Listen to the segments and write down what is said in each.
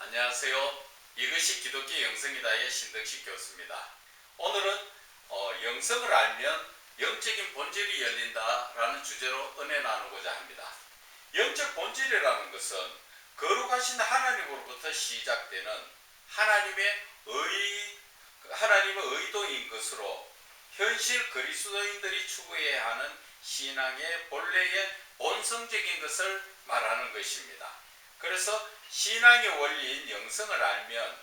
안녕하세요. 이것이 기독교 영성이다의 신덕식 교수입니다. 오늘은 영성을 알면 영적인 본질이 열린다라는 주제로 은혜 나누고자 합니다. 영적 본질이라는 것은 거룩하신 하나님으로부터 시작되는 하나님의 의도인 것으로 현실 그리스도인들이 추구해야 하는 신앙의 본래의 본성적인 것을 말하는 것입니다. 그래서 신앙의 원리인 영성을 알면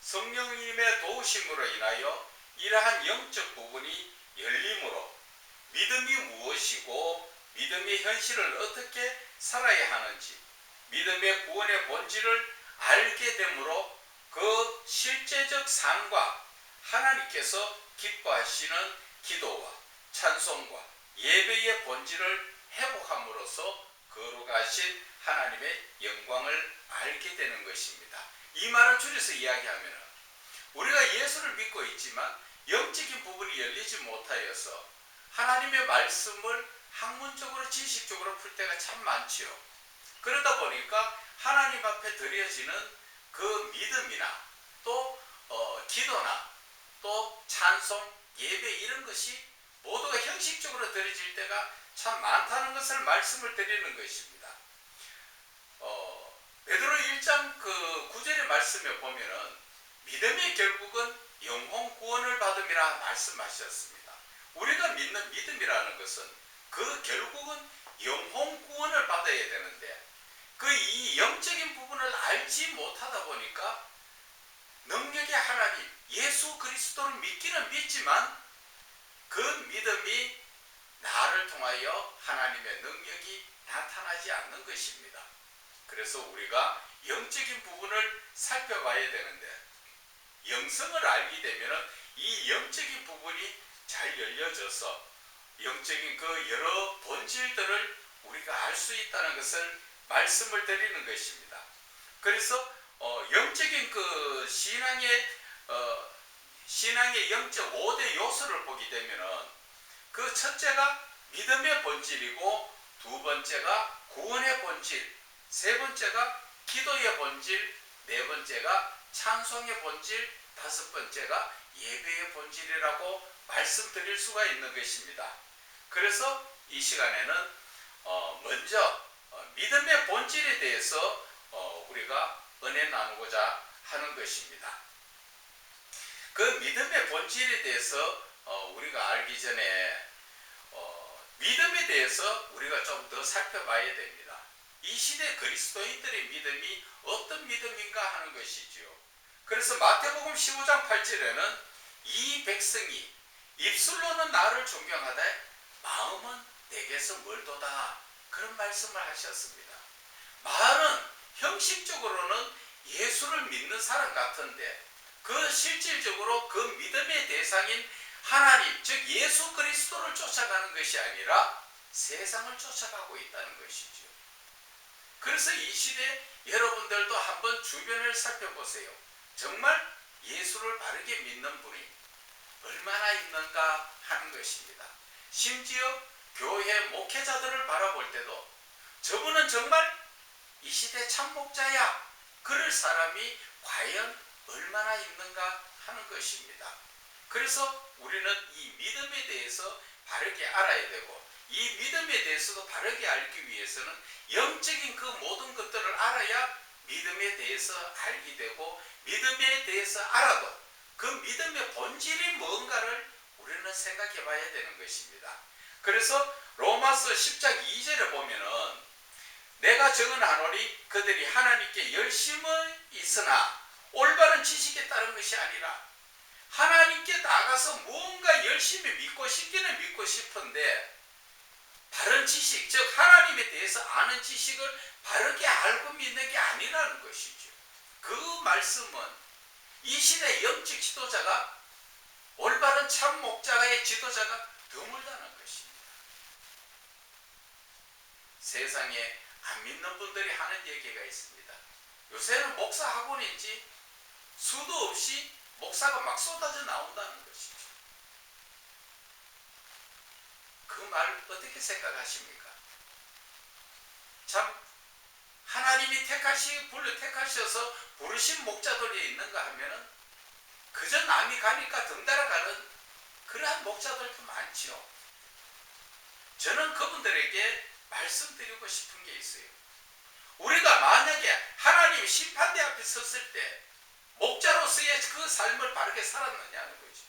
성령님의 도우심으로 인하여 이러한 영적 부분이 열림으로 믿음이 무엇이고 믿음의 현실을 어떻게 살아야 하는지, 믿음의 구원의 본질을 알게 되므로 그 실제적 삶과 하나님께서 기뻐하시는 기도와 찬송과 예배의 본질을 회복함으로써 거룩하신 하나님의 영광을 알게 되는 것입니다. 이 말을 줄여서 이야기하면 우리가 예수를 믿고 있지만 영적인 부분이 열리지 못하여서 하나님의 말씀을 학문적으로 지식적으로 풀 때가 참 많지요. 그러다 보니까 하나님 앞에 드려지는 그 믿음이나 또 기도나 또 찬송, 예배 이런 것이 모두가 형식적으로 드려질 때가 참 많다는 것을 말씀을 드리는 것입니다. 베드로 1장 그 9절의 말씀에 보면은 믿음이 결국은 영혼 구원을 받음이라 말씀하셨습니다. 우리가 믿는 믿음이라는 것은 그 결국은 영혼 구원을 받아야 되는데 그 이 영적인 부분을 알지 못하다 보니까 능력의 하나님 예수 그리스도를 믿기는 믿지만 그 믿음이 나를 통하여 하나님의 능력이 나타나지 않는 것입니다. 그래서 우리가 영적인 부분을 살펴봐야 되는데 영성을 알게 되면 이 영적인 부분이 잘 열려져서 영적인 그 여러 본질들을 우리가 알 수 있다는 것을 말씀을 드리는 것입니다. 그래서 영적인 그 신앙의 영적 5대 요소를 보게 되면은 그 첫째가 믿음의 본질이고 두 번째가 구원의 본질, 세 번째가 기도의 본질, 네 번째가 찬송의 본질, 다섯 번째가 예배의 본질이라고 말씀드릴 수가 있는 것입니다. 그래서 이 시간에는 먼저 믿음의 본질에 대해서 우리가 은혜 나누고자 하는 것입니다. 그 믿음의 본질에 대해서 우리가 알기 전에 믿음에 대해서 우리가 좀 더 살펴봐야 됩니다. 이 시대 그리스도인들의 믿음이 어떤 믿음인가 하는 것이지요. 그래서 마태복음 15장 8절에는 이 백성이 입술로는 나를 존경하되 마음은 내게서 멀도다 그런 말씀을 하셨습니다. 말은 형식적으로는 예수를 믿는 사람 같은데 그 실질적으로 그 믿음의 대상인 하나님 즉 예수 그리스도를 쫓아가는 것이 아니라 세상을 쫓아가고 있다는 것이죠. 그래서 이 시대 여러분들도 한번 주변을 살펴보세요. 정말 예수를 바르게 믿는 분이 얼마나 있는가 하는 것입니다. 심지어 교회 목회자들을 바라볼 때도 저분은 정말 이 시대 참목자야 그럴 사람이 과연 얼마나 있는가 하는 것입니다. 그래서 우리는 이 믿음에 대해서 바르게 알아야 되고 이 믿음에 대해서도 바르게 알기 위해서는 영적인 그 모든 것들을 알아야 믿음에 대해서 알게 되고 믿음에 대해서 알아도 그 믿음의 본질이 뭔가를 우리는 생각해 봐야 되는 것입니다. 그래서 로마서 10장 2절에 보면은 내가 정언하노니 그들이 하나님께 열심히 있으나 올바른 지식에 따른 것이 아니라 하나님께 나가서 무언가 열심히 믿고 싶기는 믿고 싶은데 바른 지식, 즉 하나님에 대해서 아는 지식을 바르게 알고 믿는 게 아니라는 것이죠. 그 말씀은 이 시대 영적 지도자가 올바른 참 목자의 지도자가 드물다는 것입니다. 세상에 안 믿는 분들이 하는 얘기가 있습니다. 요새는 목사 학원인지 수도 없이 목사가 막 쏟아져 나온다는 것이죠. 그 말 어떻게 생각하십니까? 참 하나님이 택하셔서 부르신 목자들이 있는가 하면은 그저 남이 가니까 덩달아 가는 그러한 목자들도 많지요. 저는 그분들에게 말씀드리고 싶은 게 있어요. 우리가 만약에 하나님 심판대 앞에 섰을 때 목자로서의 그 삶을 바르게 살았느냐는 거죠.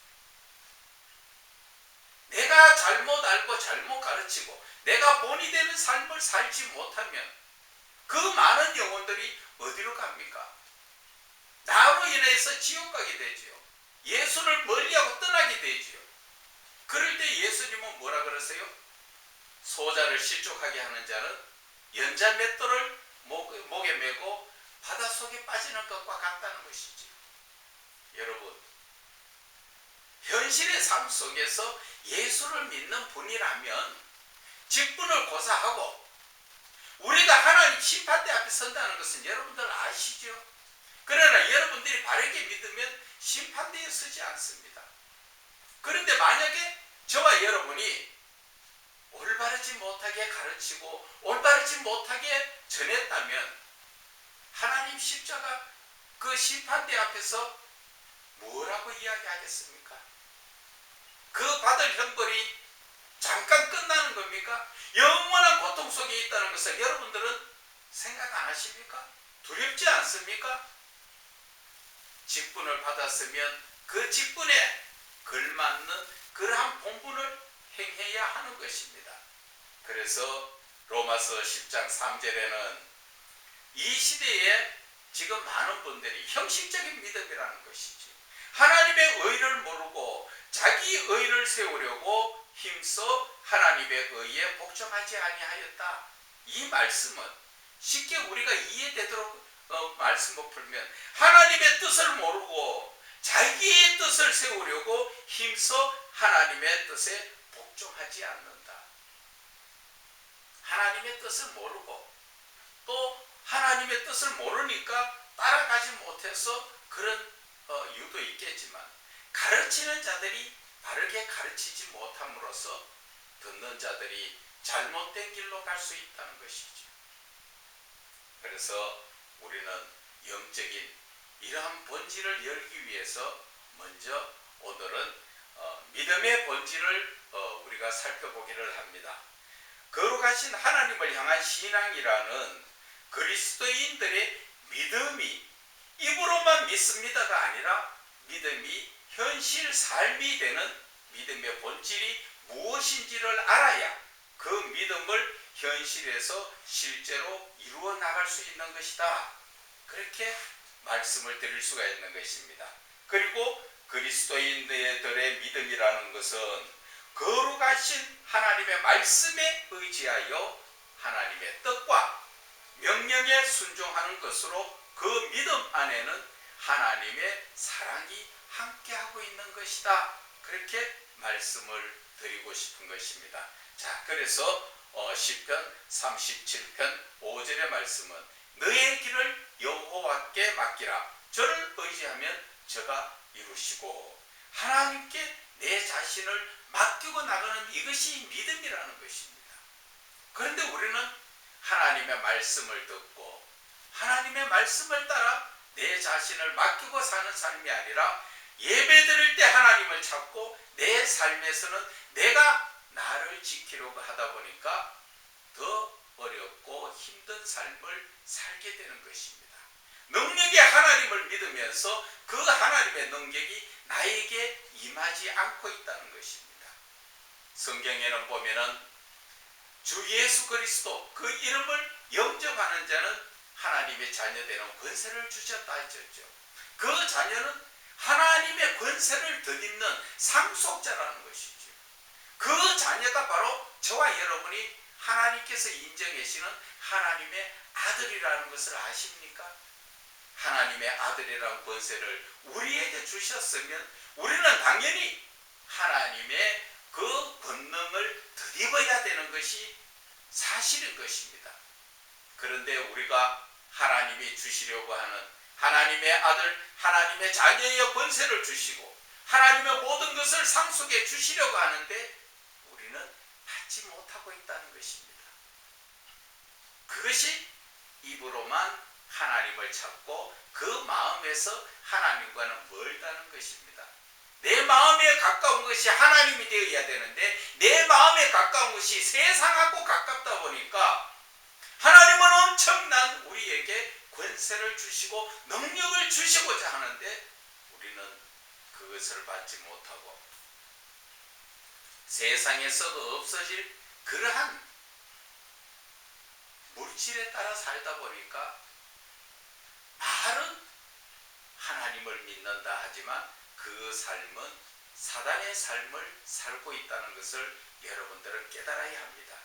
내가 잘못 알고 잘못 가르치고 내가 본이 되는 삶을 살지 못하면 그 많은 영혼들이 어디로 갑니까? 나로 인해서 지옥 가게 되지요. 예수를 멀리하고 떠나게 되지요. 그럴 때 예수님은 뭐라 그러세요? 소자를 실족하게 하는 자는 연자 맷돌을 목에 메고 바닷속에 빠지는 것과 같다는 것이지. 여러분, 현실의 삶 속에서 예수를 믿는 분이라면 직분을 고사하고 우리가 하나님 심판대 앞에 선다는 것은 여러분들 아시죠? 그러나 여러분들이 바르게 믿으면 심판대에 서지 않습니다. 그런데 만약에 저와 여러분이 올바르지 못하게 가르치고 올바르지 못하게 전했다면 하나님 십자가 그 심판대 앞에서 뭐라고 이야기하겠습니까? 그 받을 형벌이 잠깐 끝나는 겁니까? 영원한 고통 속에 있다는 것을 여러분들은 생각 안 하십니까? 두렵지 않습니까? 직분을 받았으면 그 직분에 걸맞는 그러한 본분을 행해야 하는 것입니다. 그래서 로마서 10장 3절에는 이 시대에 지금 많은 분들이 형식적인 믿음이라는 것이지 하나님의 의를 모르고 자기 의를 세우려고 힘써 하나님의 의에 복종하지 아니하였다. 이 말씀은 쉽게 우리가 이해되도록 말씀을 풀면 하나님의 뜻을 모르고 자기의 뜻을 세우려고 힘써 하나님의 뜻에 복종하지 않는다. 하나님의 뜻을 모르고 또 하나님의 뜻을 모르니까 따라가지 못해서 그런 이유도 있겠지만 가르치는 자들이 바르게 가르치지 못함으로써 듣는 자들이 잘못된 길로 갈 수 있다는 것이죠. 그래서 우리는 영적인 이러한 본질을 열기 위해서 먼저 오늘은 믿음의 본질을 우리가 살펴보기를 합니다. 거룩하신 하나님을 향한 신앙이라는 그리스도인들의 믿음이 입으로만 믿습니다가 아니라 믿음이 현실 삶이 되는 믿음의 본질이 무엇인지를 알아야 그 믿음을 현실에서 실제로 이루어 나갈 수 있는 것이다. 그렇게 말씀을 드릴 수가 있는 것입니다. 그리고 그리스도인들의 믿음이라는 것은 거룩하신 하나님의 말씀에 의지하여 하나님의 뜻과 명령에 순종하는 것으로 그 믿음 안에는 하나님의 사랑이 함께하고 있는 것이다. 그렇게 말씀을 드리고 싶은 것입니다. 자, 그래서 시편 37편 5절의 말씀은 너의 길을 여호와께 맡기라. 저를 의지하면 저가 이루시고 하나님께 내 자신을 맡기고 나가는 이것이 믿음이라는 것입니다. 그런데 우리는 하나님의 말씀을 듣고 하나님의 말씀을 따라 내 자신을 맡기고 사는 삶이 아니라 예배 드릴 때 하나님을 찾고 내 삶에서는 내가 나를 지키려고 하다 보니까 더 어렵고 힘든 삶을 살게 되는 것입니다. 능력의 하나님을 믿으면서 그 하나님의 능력이 나에게 임하지 않고 있다는 것입니다. 성경에는 보면은 주 예수 그리스도 그 이름을 영접하는 자는 하나님의 자녀되는 권세를 주셨다 했죠. 그 자녀는 하나님의 권세를 덧입는 상속자라는 것이죠. 그 자녀가 바로 저와 여러분이 하나님께서 인정하시는 하나님의 아들이라는 것을 아십니까? 하나님의 아들이라는 권세를 우리에게 주셨으면 우리는 당연히 하나님의 그 권능을 덧입어야 되는 것이 사실인 것입니다. 그런데 우리가 하나님이 주시려고 하는 하나님의 아들, 하나님의 자녀의 권세를 주시고 하나님의 모든 것을 상속해 주시려고 하는데 우리는 받지 못하고 있다는 것입니다. 그것이 입으로만 하나님을 찾고 그 마음에서 하나님과는 멀다는 것입니다. 내 마음에 가까운 것이 하나님이 되어야 되는데 내 마음에 가까운 것이 세상하고 가깝다 보니까 하나님은 엄청난 우리에게 권세를 주시고 능력을 주시고자 하는데 우리는 그것을 받지 못하고 세상에서도 없어질 그러한 물질에 따라 살다 보니까 말은 하나님을 믿는다 하지만 그 삶은 사단의 삶을 살고 있다는 것을 여러분들은 깨달아야 합니다.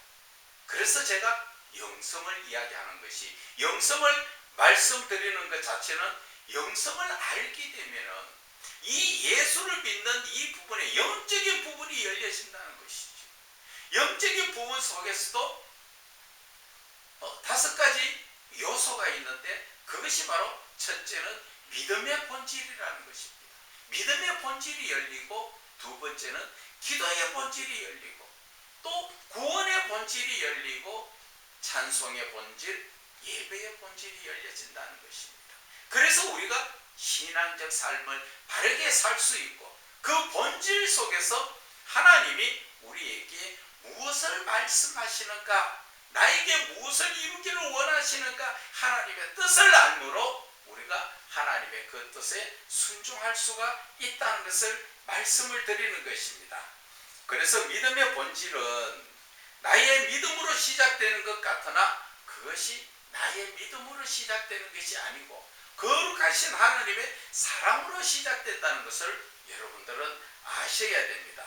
그래서 제가 영성을 이야기하는 것이, 영성을 말씀드리는 것 자체는 영성을 알게 되면은 이 예수를 믿는 이 부분에 영적인 부분이 열려진다는 것이죠. 영적인 부분 속에서도 5가지 요소가 있는데 그것이 바로 첫째는 믿음의 본질이라는 것입니다. 믿음의 본질이 열리고 두 번째는 기도의 본질이 열리고 또 구원의 본질이 열리고 찬송의 본질, 예배의 본질이 열려진다는 것입니다. 그래서 우리가 신앙적 삶을 바르게 살 수 있고 그 본질 속에서 하나님이 우리에게 무엇을 말씀하시는가, 나에게 무엇을 이루기를 원하시는가 하나님의 뜻을 알므로 우리가 하나님의 그 뜻에 순종할 수가 있다는 것을 말씀을 드리는 것입니다. 그래서 믿음의 본질은 나의 믿음으로 시작되는 것 같으나 그것이 나의 믿음으로 시작되는 것이 아니고 거룩하신 하나님의 사랑으로 시작된다는 것을 여러분들은 아셔야 됩니다.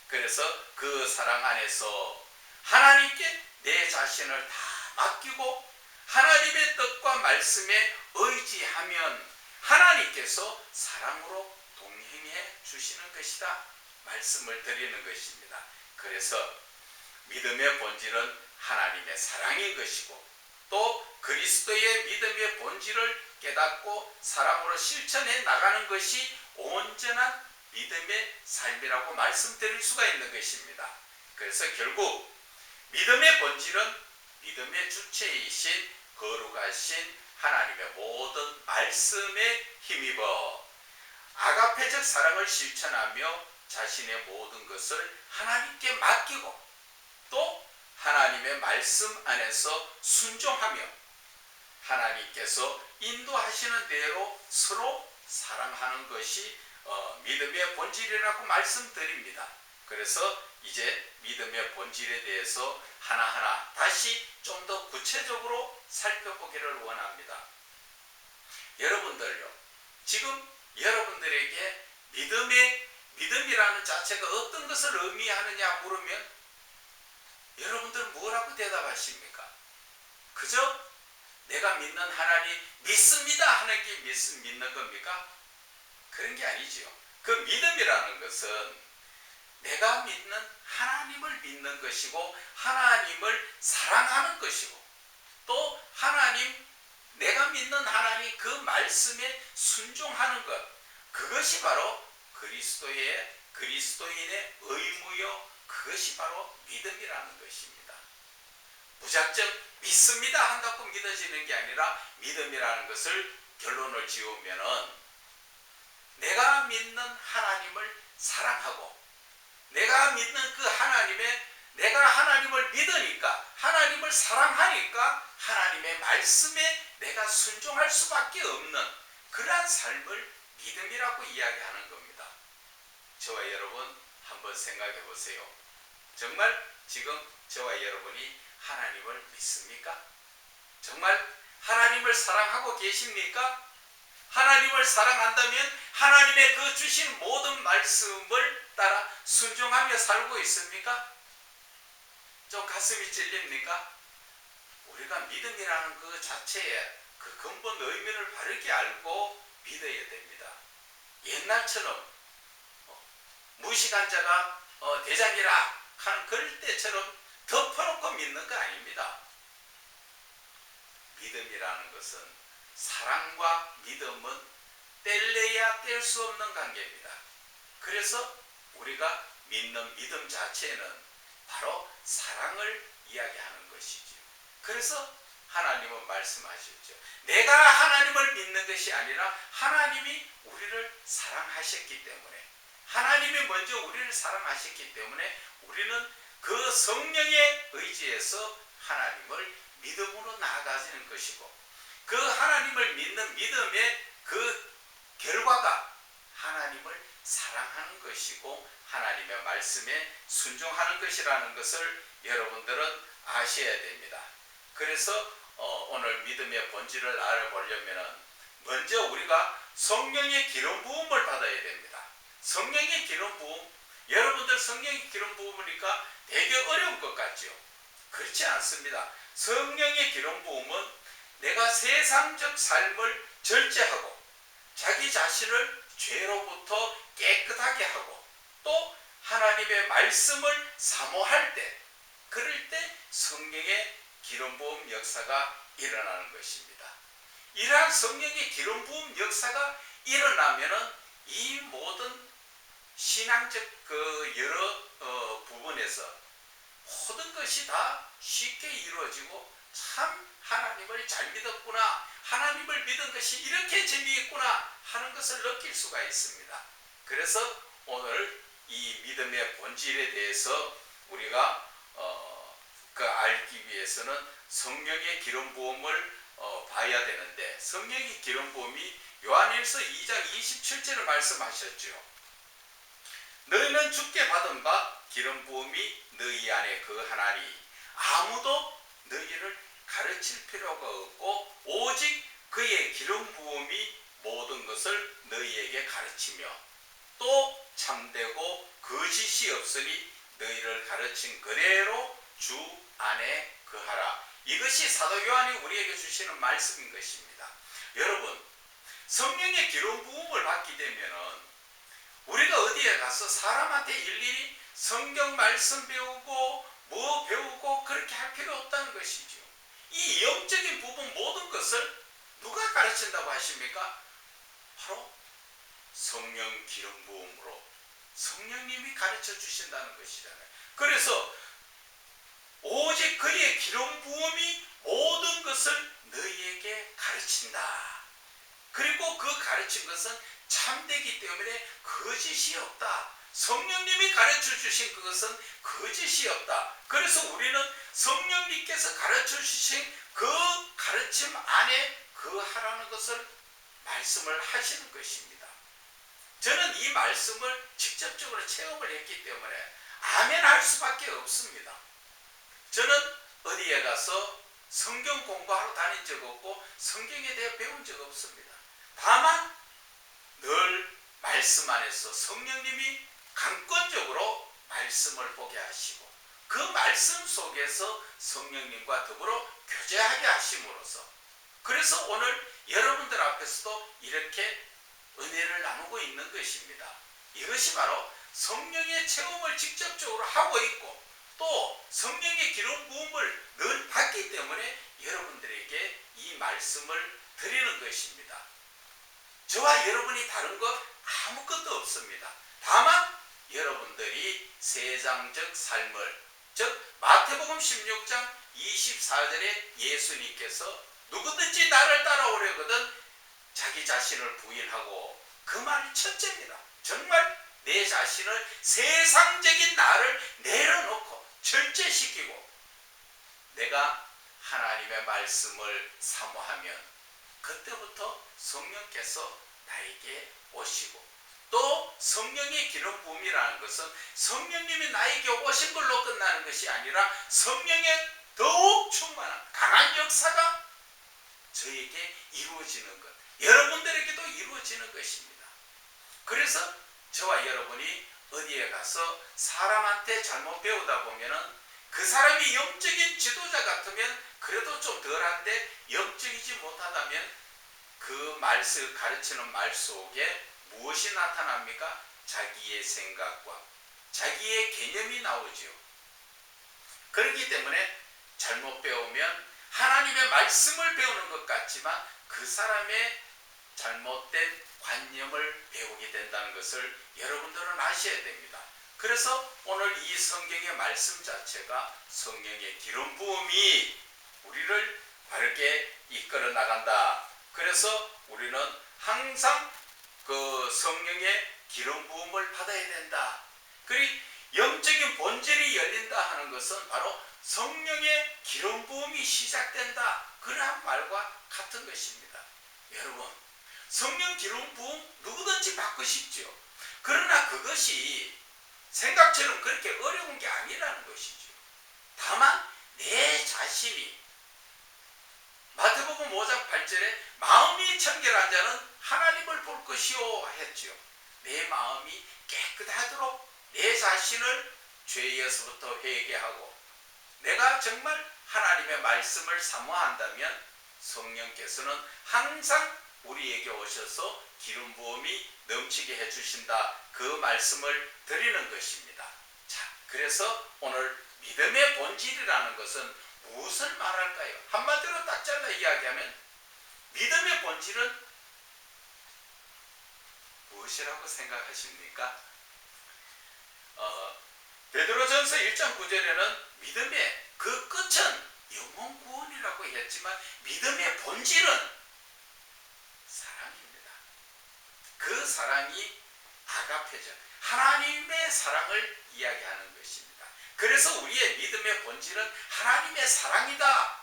그래서 그 사랑 안에서 하나님께 내 자신을 다 맡기고 하나님의 뜻과 말씀에 의지하면 하나님께서 사랑으로 동행해 주시는 것이다 말씀을 드리는 것입니다. 그래서 믿음의 본질은 하나님의 사랑인 것이고 또 그리스도의 믿음의 본질을 깨닫고 사랑으로 실천해 나가는 것이 온전한 믿음의 삶이라고 말씀드릴 수가 있는 것입니다. 그래서 결국 믿음의 본질은 믿음의 주체이신 거룩하신 하나님의 모든 말씀에 힘입어 아가페적 사랑을 실천하며 자신의 모든 것을 하나님께 맡기고 또 하나님의 말씀 안에서 순종하며 하나님께서 인도하시는 대로 서로 사랑하는 것이 믿음의 본질이라고 말씀드립니다. 그래서 이제 믿음의 본질에 대해서 하나하나 다시 좀 더 구체적으로 살펴보기를 원합니다. 여러분들요, 지금 여러분들에게 믿음이라는 자체가 어떤 것을 의미하느냐 물으면 여러분들은 뭐라고 대답하십니까? 그저 내가 믿는 하나님 믿습니다 하는 게 믿는 겁니까? 그런 게 아니지요. 그 믿음이라는 것은 내가 믿는 하나님을 믿는 것이고 하나님을 사랑하는 것이고 또 내가 믿는 하나님 그 말씀에 순종하는 것, 그것이 바로 그리스도인의 의무요, 그것이 바로 믿음이라는 것입니다. 무작정 믿습니다 한다고 믿어지는 게 아니라 믿음이라는 것을 결론을 지으면은 내가 믿는 하나님을 사랑하고 내가 믿는 그 내가 하나님을 믿으니까 하나님을 사랑하니까 하나님의 말씀에 내가 순종할 수밖에 없는 그러한 삶을 믿음이라고 이야기하는 겁니다. 저와 여러분 한번 생각해 보세요. 정말 지금 저와 여러분이 하나님을 믿습니까? 정말 하나님을 사랑하고 계십니까? 하나님을 사랑한다면 하나님의 그 주신 모든 말씀을 따라 순종하며 살고 있습니까? 좀 가슴이 찔립니까? 우리가 믿음이라는 그 자체의 그 근본 의미를 바르게 알고 믿어야 됩니다. 옛날처럼 무식한 자가 대장이라 하는 그럴 때처럼 덮어놓고 믿는 거 아닙니다. 믿음이라는 것은 사랑과 믿음은 뗄래야 뗄 수 없는 관계입니다. 그래서 우리가 믿는 믿음 자체는 바로 사랑을 이야기하는 것이죠. 그래서 하나님은 말씀하셨죠. 내가 하나님을 믿는 것이 아니라 하나님이 우리를 사랑하셨기 때문에, 하나님이 먼저 우리를 사랑하셨기 때문에 우리는 그 성령의 의지에서 하나님을 믿음으로 나아가시는 것이고, 그 하나님을 믿는 믿음의 그 결과가 하나님을 사랑하는 것이고 하나님의 말씀에 순종하는 것이라는 것을 여러분들은 아셔야 됩니다. 그래서 오늘 믿음의 본질을 알아보려면 먼저 우리가 성령의 기름 부음을 받아야 됩니다. 성령의 기름 부음, 여러분들 성령의 기름 부음이니까 되게 어려운 것 같죠? 그렇지 않습니다. 성령의 기름 부음은 내가 세상적 삶을 절제하고 자기 자신을 죄로부터 깨끗하게 하고 또 하나님의 말씀을 사모할 때, 그럴 때 성령의 기름 부음 역사가 일어나는 것입니다. 이러한 성령의 기름 부음 역사가 일어나면은 이 모든 신앙적 그 여러 부분에서 모든 것이 다 쉽게 이루어지고, 참 하나님을 잘 믿었구나, 하나님을 믿은 것이 이렇게 재미있구나 하는 것을 느낄 수가 있습니다. 그래서 오늘 이 믿음의 본질에 대해서 우리가 알기 위해서는 성령의 기름 부음을 봐야 되는데, 성령의 기름 부음이 요한일서 2장 27절을 말씀하셨죠. 너희는 주께 받은 바 기름 부음이 너희 안에 거하나니 아무도 너희를 가르칠 필요가 없고 오직 그의 기름 부음이 모든 것을 너희에게 가르치며 또 참되고 거짓이 없으니 너희를 가르친 그대로 주 안에 거하라. 이것이 사도 요한이 우리에게 주시는 말씀인 것입니다. 여러분, 성령의 기름 부음을 받게 되면은 우리가 어디에 가서 사람한테 일일이 성경 말씀 배우고 뭐 배우고 그렇게 할 필요 없다는 것이죠. 이 영적인 부분 모든 것을 누가 가르친다고 하십니까? 바로 성령 기름 부음으로 성령님이 가르쳐 주신다는 것이잖아요. 그래서 오직 그의 기름 부음이 모든 것을 너희에게 가르친다. 그리고 그 가르친 것은 참되기 때문에 거짓이 없다. 성령님이 가르쳐 주신 그것은 거짓이 없다. 그래서 우리는 성령님께서 가르쳐 주신 그 가르침 안에 거하라는 것을 말씀을 하시는 것입니다. 저는 이 말씀을 직접적으로 체험을 했기 때문에 아멘 할 수밖에 없습니다. 저는 어디에 가서 성경 공부하러 다닌 적 없고 성경에 대해 배운 적 없습니다. 다만 늘 말씀 안에서 성령님이 강권적으로 말씀을 보게 하시고 그 말씀 속에서 성령님과 더불어 교제하게 하심으로써, 그래서 오늘 여러분들 앞에서도 이렇게 은혜를 나누고 있는 것입니다. 이것이 바로 성령의 체험을 직접적으로 하고 있고 또 성령의 기름 부음을 늘 받기 때문에 여러분들에게 이 말씀을 드리는 것입니다. 저와 여러분이 다른 것 아무것도 없습니다. 다만 여러분들이 세상적 삶을, 즉 마태복음 16장 24절에 예수님께서 누구든지 나를 따라오려거든 자기 자신을 부인하고, 그 말이 첫째입니다. 정말 내 자신을, 세상적인 나를 내려놓고 절제시키고 내가 하나님의 말씀을 사모하면 그때부터 성령께서 나에게 오시고, 또 성령의 기름 부음이라는 것은 성령님이 나에게 오신 걸로 끝나는 것이 아니라 성령의 더욱 충만한 강한 역사가 저에게 이루어지는 것, 여러분들에게도 이루어지는 것입니다. 그래서 저와 여러분이 어디에 가서 사람한테 잘못 배우다 보면은 그 사람이 영적인 지도자 같으면 그래도 좀 덜한데 영적이지 못하다면 그 말씀, 가르치는 말 속에 무엇이 나타납니까? 자기의 생각과 자기의 개념이 나오죠. 그렇기 때문에 잘못 배우면 하나님의 말씀을 배우는 것 같지만 그 사람의 잘못된 관념을 배우게 된다는 것을 여러분들은 아셔야 됩니다. 그래서 오늘 이 성경의 말씀 자체가 성령의 기름 부음이 우리를 바르게 이끌어 나간다. 그래서 우리는 항상 그 성령의 기름 부음을 받아야 된다. 그리고 영적인 본질이 열린다 하는 것은 바로 성령의 기름 부음이 시작된다. 그러한 말과 같은 것입니다. 여러분, 성령 기름 부음 누구든지 받고 싶죠. 그러나 그것이 생각처럼 그렇게 어려운 게 아니라는 것이죠. 다만 내 자신이 마태복음 5장 8절에 마음이 청결한 자는 하나님을 볼 것이요 했죠. 내 마음이 깨끗하도록 내 자신을 죄에서부터 회개하고 내가 정말 하나님의 말씀을 사모한다면 성령께서는 항상 우리에게 오셔서 기름 부음이 넘치게 해주신다. 그 말씀을 드리는 것입니다. 자, 그래서 오늘 믿음의 본질이라는 것은 무엇을 말할까요? 한마디로 딱 잘라 이야기하면 믿음의 본질은 무엇이라고 생각하십니까? 베드로전서 1장 9절에는 믿음의 그 끝은 영혼 구원이라고 했지만 믿음의 본질은 사랑입니다. 그 사랑이 아가페죠. 하나님의 사랑을 이야기하는 것입니다. 그래서 우리의 믿음의 본질은 하나님의 사랑이다.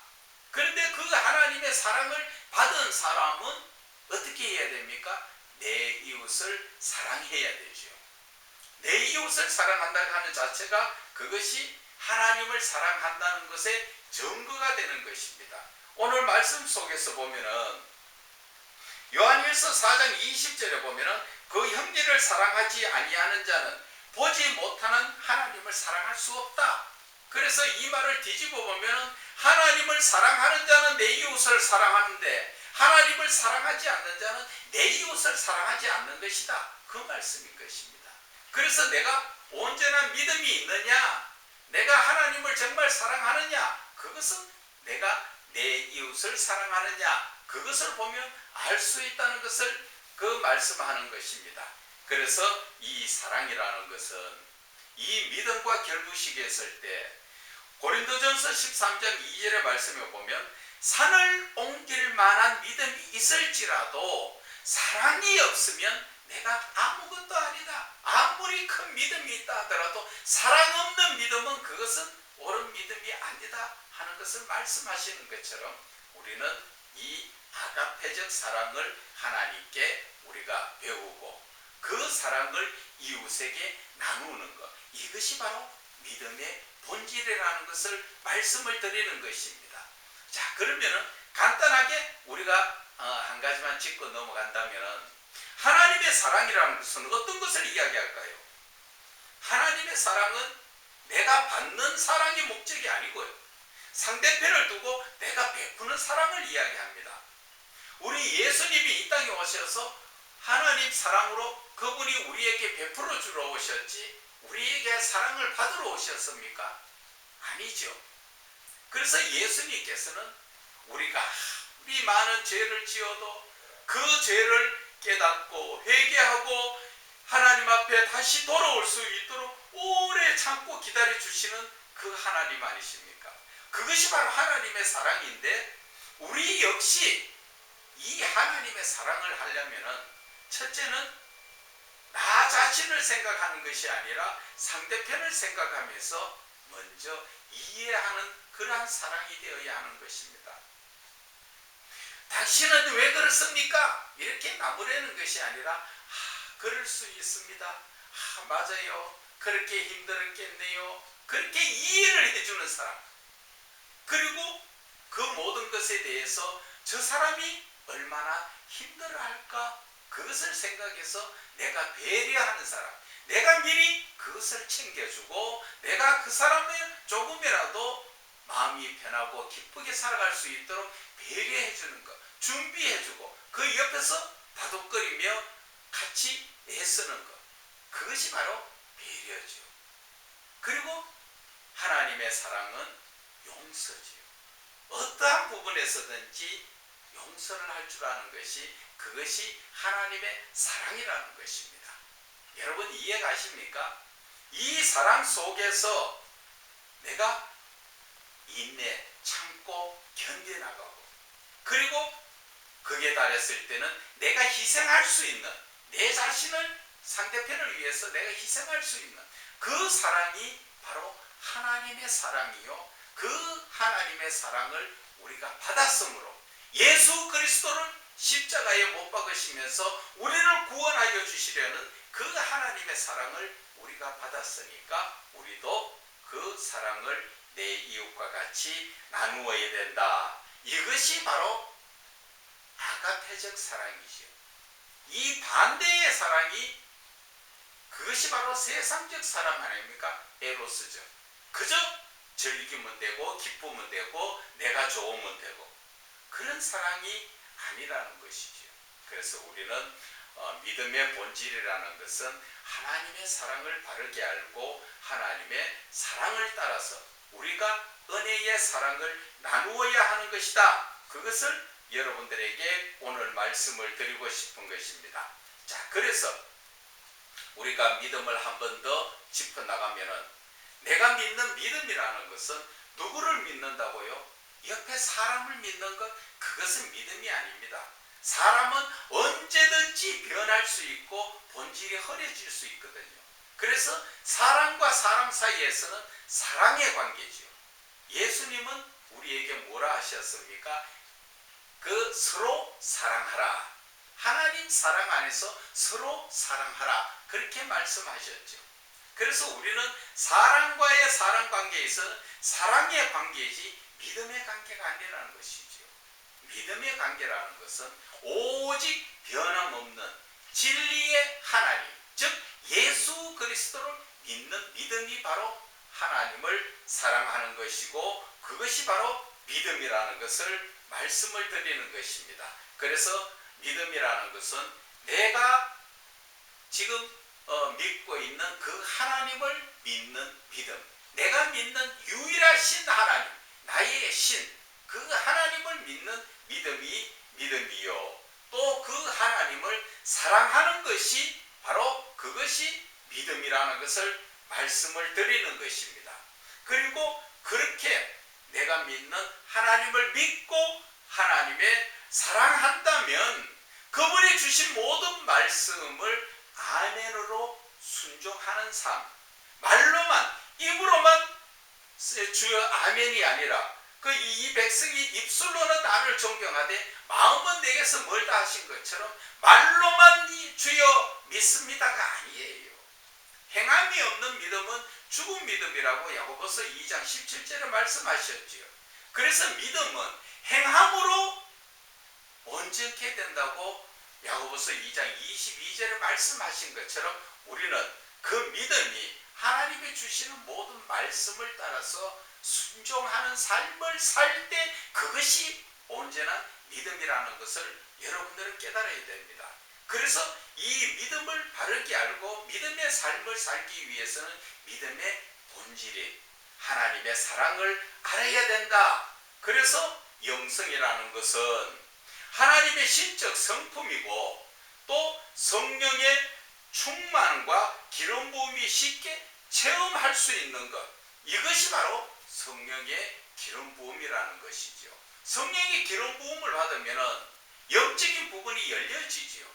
그런데 그 하나님의 사랑을 받은 사람은 어떻게 해야 됩니까? 내 이웃을 사랑해야 되죠. 내 이웃을 사랑한다고 하는 자체가 그것이 하나님을 사랑한다는 것의 증거가 되는 것입니다. 오늘 말씀 속에서 보면은 요한일서 4장 20절에 보면은 그 형제를 사랑하지 아니하는 자는 보지 못하는 하나님을 사랑할 수 없다. 그래서 이 말을 뒤집어 보면은 하나님을 사랑하는 자는 내 이웃을 사랑하는데 하나님을 사랑하지 않는 자는 내 이웃을 사랑하지 않는 것이다. 그 말씀인 것입니다. 그래서 내가 언제나 믿음이 있느냐, 내가 하나님을 정말 사랑하느냐, 그것은 내가 내 이웃을 사랑하느냐, 그것을 보면 알 수 있다는 것을 그 말씀하는 것입니다. 그래서 이 사랑이라는 것은 이 믿음과 결부시게 했을 때 고린도전서 13장 2절의 말씀에 보면 산을 옮길 만한 믿음이 있을지라도 사랑이 없으면 내가 아무것도 아니다. 아무리 큰 믿음이 있다 하더라도 사랑 없는 믿음은 그것은 옳은 믿음이 아니다 하는 것을 말씀하시는 것처럼 우리는 이 아가페적 사랑을 하나님께 우리가 배우고 그 사랑을 이웃에게 나누는 것, 이것이 바로 믿음의 본질이라는 것을 말씀을 드리는 것입니다. 자, 그러면은 간단하게 우리가 한 가지만 짚고 넘어간다면은 하나님의 사랑이라는 것은 어떤 것을 이야기할까요? 하나님의 사랑은 내가 받는 사랑이 목적이 아니고요. 상대편을 두고 내가 베푸는 사랑을 이야기합니다. 우리 예수님이 이 땅에 오셔서 하나님 사랑으로 그분이 우리에게 베풀어 주러 오셨지 우리에게 사랑을 받으러 오셨습니까? 아니죠. 그래서 예수님께서는 우리가 우리 많은 죄를 지어도 그 죄를 깨닫고 회개하고 하나님 앞에 다시 돌아올 수 있도록 오래 참고 기다려 주시는 그 하나님 아니십니까? 그것이 바로 하나님의 사랑인데 우리 역시 이 하나님의 사랑을 하려면은 첫째는 나 자신을 생각하는 것이 아니라 상대편을 생각하면서 먼저 이해하는 그러한 사랑이 되어야 하는 것입니다. 당신은 왜 그렇습니까? 이렇게 나무라는 것이 아니라 그럴 수 있습니다. 맞아요. 그렇게 힘들었겠네요. 그렇게 이해를 해주는 사람. 그리고 그 모든 것에 대해서 저 사람이 얼마나 힘들어할까? 그것을 생각해서 내가 배려하는 사람. 내가 미리 그것을 챙겨주고 내가 그 사람을 조금이라도 마음이 편하고 기쁘게 살아갈 수 있도록 배려해주는 것. 준비해주고 그 옆에서 다독거리며 같이 애쓰는 것. 그것이 바로 배려죠. 그리고 하나님의 사랑은 용서지요. 어떠한 부분에서든지 용서를 할 줄 아는 것이 그것이 하나님의 사랑이라는 것입니다. 여러분 이해가십니까? 이 사랑 속에서 내가 인내, 참고 견뎌나가고 그리고 그게 달했을 때는 내가 희생할 수 있는, 내 자신을 상대편을 위해서 내가 희생할 수 있는 그 사랑이 바로 하나님의 사랑이요, 그 하나님의 사랑을 우리가 받았으므로 예수 그리스도를 십자가에 못 박으시면서 우리를 구원하여 주시려는 그 하나님의 사랑을 우리가 받았으니까 우리도 그 사랑을 내 이웃과 같이 나누어야 된다. 이것이 바로 아가페적 사랑이죠. 이 반대의 사랑이, 그것이 바로 세상적 사랑 아닙니까? 에로스죠. 그저 즐기면 되고 기쁘면 되고 내가 좋으면 되고, 그런 사랑이 아니라는 것이죠. 그래서 우리는 믿음의 본질이라는 것은 하나님의 사랑을 바르게 알고 하나님의 사랑을 따라서 우리가 은혜의 사랑을 나누어야 하는 것이다. 그것을 여러분들에게 오늘 말씀을 드리고 싶은 것입니다. 자, 그래서 우리가 믿음을 한 번 더 짚어나가면은, 내가 믿는 믿음이라는 것은 누구를 믿는다고요? 옆에 사람을 믿는 것, 그것은 믿음이 아닙니다. 사람은 언제든지 변할 수 있고 본질이 흐려질 수 있거든요. 그래서 사람과 사람 사이에서는 사랑의 관계죠. 예수님은 우리에게 뭐라 하셨습니까? 그 서로 사랑하라. 하나님 사랑 안에서 서로 사랑하라. 그렇게 말씀하셨죠. 그래서 우리는 사람과의 사랑 관계에서는 사랑의 관계이지 믿음의 관계가 아니라는 것이죠. 믿음의 관계라는 것은 오직 변함없는 진리의 하나님, 즉 예수 그리스도를 믿는 믿음이 바로 하나님을 사랑하는 것이고, 그것이 바로 믿음이라는 것을 말씀을 드리는 것입니다. 그래서 믿음이라는 것은 내가 지금 믿고 있는 그 하나님을 믿는 믿음, 내가 믿는 유일하신 하나님, 나의 신, 그 하나님을 믿는 믿음이 믿음이요, 또 그 하나님을 사랑하는 것이 바로 그것이 믿음이라는 것을 말씀을 드리는 것입니다. 그리고 그렇게 내가 믿는 하나님을 믿고 하나님의 사랑한다면 그분이 주신 모든 말씀을 아멘으로 순종하는 삶, 말로만, 입으로만 주여 아멘이 아니라 이 백성이 입술로는 나를 존경하되 마음은 내게서 멀다 하신 것처럼 말로만 주여 믿습니다가 아니에요. 행함이 없는 믿음은 죽은 믿음이라고 야고보서 2장 17절에 말씀하셨지요. 그래서 믿음은 행함으로 온전케 된다고 야고보서 2장 22절에 말씀하신 것처럼 우리는 그 믿음이 하나님이 주시는 모든 말씀을 따라서 순종하는 삶을 살 때 그것이 온전한 믿음이라는 것을 여러분들은 깨달아야 됩니다. 그래서 이 믿음을 바르게 알고 믿음의 삶을 살기 위해서는 믿음의 본질인 하나님의 사랑을 알아야 된다. 그래서 영성이라는 것은 하나님의 신적 성품이고 또 성령의 충만과 기름 부음이 쉽게 체험할 수 있는 것, 이것이 바로 성령의 기름 부음이라는 것이죠. 성령의 기름 부음을 받으면 영적인 부분이 열려지죠.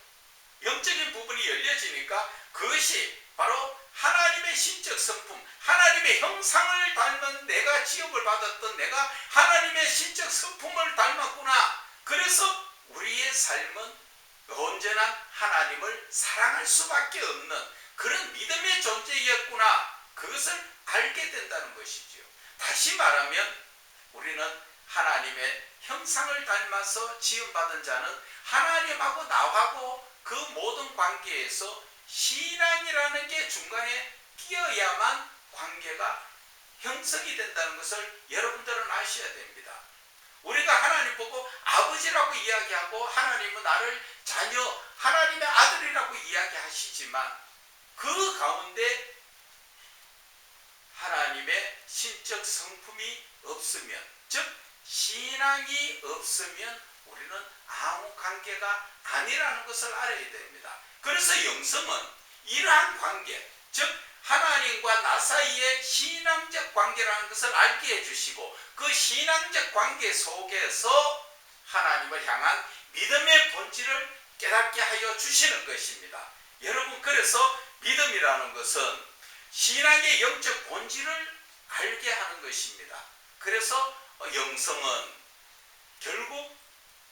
영적인 부분이 열려지니까 그것이 바로 하나님의 신적 성품, 하나님의 형상을 닮은 내가 지음을 받았던 내가 하나님의 신적 성품을 닮았구나. 그래서 우리의 삶은 온전한 하나님을 사랑할 수밖에 없는 그런 믿음의 존재였구나. 그것을 알게 된다는 것이죠. 다시 말하면 우리는 하나님의 형상을 닮아서 지음받은 자는 하나님하고 나하고 그 모든 관계에서 신앙이라는 게 중간에 끼어야만 관계가 형성이 된다는 것을 여러분들은 아셔야 됩니다. 우리가 하나님 보고 아버지라고 이야기하고 하나님은 나를 자녀, 하나님의 아들이라고 이야기하시지만 그 가운데 하나님의 신적 성품이 없으면, 즉 신앙이 없으면 우리는 아무 관계가 아니라는 것을 알아야 됩니다. 그래서 영성은 이러한 관계, 즉 하나님과 나 사이의 신앙적 관계라는 것을 알게 해주시고 그 신앙적 관계 속에서 하나님을 향한 믿음의 본질을 깨닫게 하여 주시는 것입니다. 여러분, 그래서 믿음이라는 것은 신앙의 영적 본질을 알게 하는 것입니다. 그래서 영성은 결국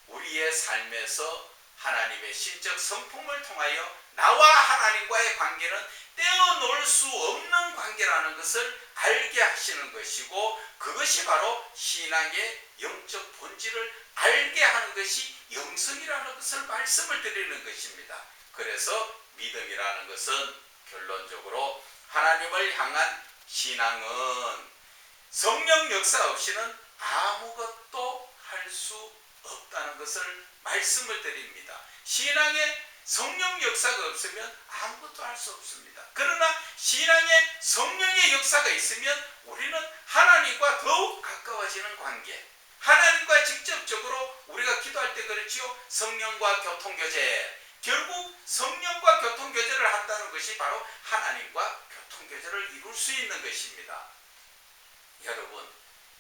우리의 삶에서 하나님의 신적 성품을 통하여 나와 하나님과의 관계는 떼어놓을 수 없는 관계라는 것을 알게 하시는 것이고, 그것이 바로 신앙의 영적 본질을 알게 하는 것이 영성이라는 것을 말씀을 드리는 것입니다. 그래서 믿음이라는 것은 결론적으로 하나님을 향한 신앙은 성령 역사 없이는 아무것도 할 수 없다는 것을 말씀을 드립니다. 신앙에 성령 역사가 없으면 아무것도 할 수 없습니다. 그러나 신앙에 성령의 역사가 있으면 우리는 하나님과 더욱 가까워지는 관계, 하나님과 직접적으로 우리가 기도할 때 그렇지요. 성령과 교통교제, 결국 성령과 교통교제를 한다는 것이 바로 하나님과 교통교제를 이룰 수 있는 것입니다. 여러분,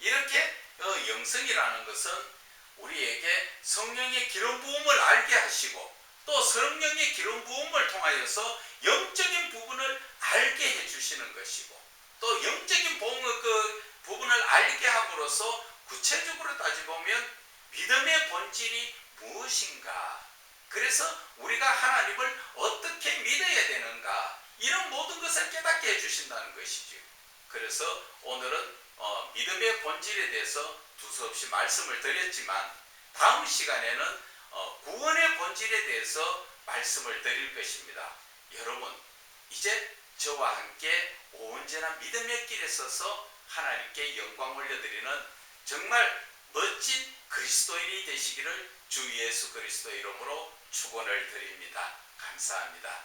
이렇게 영성이라는 것은 우리에게 성령의 기름 부음을 알게 하시고, 또 성령의 기름 부음을 통하여서 영적인 부분을 알게 해주시는 것이고, 또 영적인 부분을 알게 함으로써 구체적으로 따져보면 믿음의 본질이 무엇인가, 그래서 우리가 하나님을 어떻게 믿어야 되는가, 이런 모든 것을 깨닫게 해주신다는 것이죠. 그래서 오늘은 믿음의 본질에 대해서 두서없이 말씀을 드렸지만, 다음 시간에는 구원의 본질에 대해서 말씀을 드릴 것입니다. 여러분, 이제 저와 함께 온전한 믿음의 길에 서서 하나님께 영광 올려드리는 정말 멋진 그리스도인이 되시기를 주 예수 그리스도 이름으로 축원을 드립니다. 감사합니다.